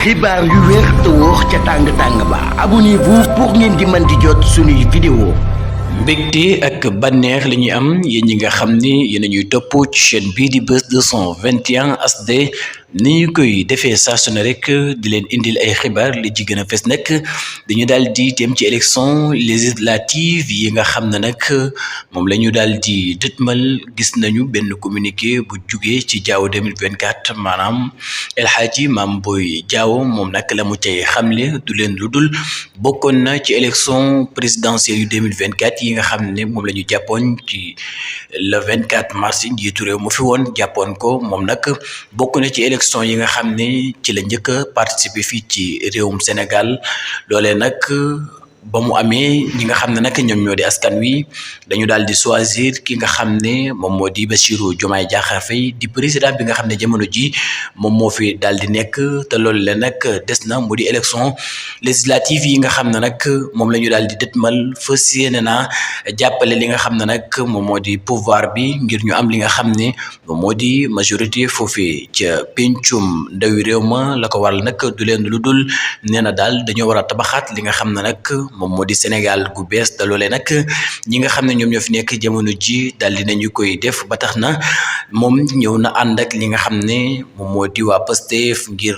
xibaar yu wér te wóor ca tàng ba abonnez-vous pour ngeen di mën di jot suñuy vidéo. mbégte ak bànneex li ñuy am yéen ñi nga xam ni yéen a ñuy topp ci chaîne bii di Buzz 221 HD ni ñu koy defee saa su ne rek di leen indil ay xibaar li ci gën a fes nag dañu daal di dem ci élection législative yi nga xam ne nag moom la ñu daal di dëtmal gis nañu benn communiqué bu jugee ci Diao 2024 maanaam El Hadji Mame Boye Diao moom nag la mu cay xamle du leen lu dul bokkoon na ci élection présidentielle yu 2024 yi nga xam ne moom la ñu jàppoon ci le 24 mars njiitu réew mu fi woon jàppoon ko moom nag bokk na ci élection yi nga xam ne ci la njëkk a participer fii ci réewum Sénégal loolee nag ba mu amee ñi nga xam ne nag ñoom ñoo di askan wi dañu daal di choisir ki nga xam ne moom moo di Bassirou Diomaye Diakhar Faye di président bi nga xam ne jamono ji moom moo fi daal di nekk te loolu la nag des na mu di élection législative yi nga xam ne nag moom la ñu daal di dëtmal fas yéene naa jàppale li nga xam ne nag moom moo di pouvoir bi ngir ñu am li nga xam ne moom moo di majorité foofee ca pencum ndawi réew ma la ko waral nag du leen lu dul nee na daal dañoo war a tabaxaat li nga xam ne nag moom moo di Sénégal gu bees te loolee nag ñi nga xam ne ñoom ñoo fi nekk jamono ji daal di nañu koy def ba tax na moom ñëw na ànd ak li nga xam ne moom moo di waa Pastef ngir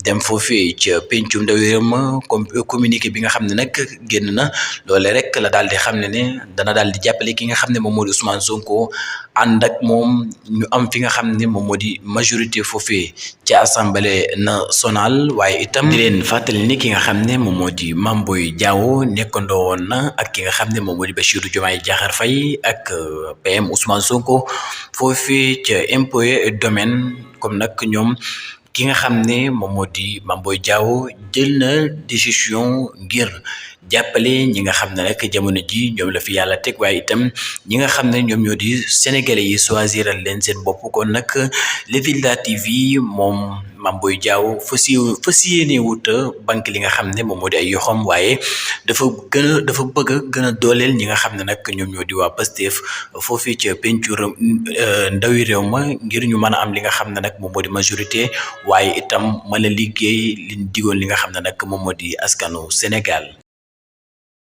dem foofee ca pencum ndawi réew ma comme communiqué bi nga xam ne nag génn na loole rek la daal di xam ne dana daal di jàppale ki nga xam ne moom moo di Ousmane Sonko ànd ak moom ñu am fi nga xam ne moom moo di majorité foofee ci assemblée nationale waaye itam di leen fàttali ni ki nga xam ne moom moo di Mame Boye Diao nekkandoo woon na ak ki nga xam ne moom moo di Bassirou Diomaye Diakhar Faye ak PM Ousmane Sonko foofee ca impôts et domaines comme nag ñoom ki nga xam ne moom moo di Mame Boye Diao jël na décision ngir jàppale ñi nga xam ne rek jamono ji ñoom la fi yàlla teg waaye itam ñi nga xam ne ñoom ñoo di sénégalais yi choisiral leen seen bopp kon nag législative yi moom Mame Boye Diao fas yéene wut banque li nga xam ne moom moo di ay yoxam waaye dafa bëgg a gën a dooleel ñi nga xam ne nag ñoom ñoo di waa Pastef foofii ca pencu ndawi réew ma ngir ñu mën a am li nga xam ne nag moom moo di majorité waaye itam mën a liggéey liñ digoon li nga xam ne nag moom moo di askanu Sénégal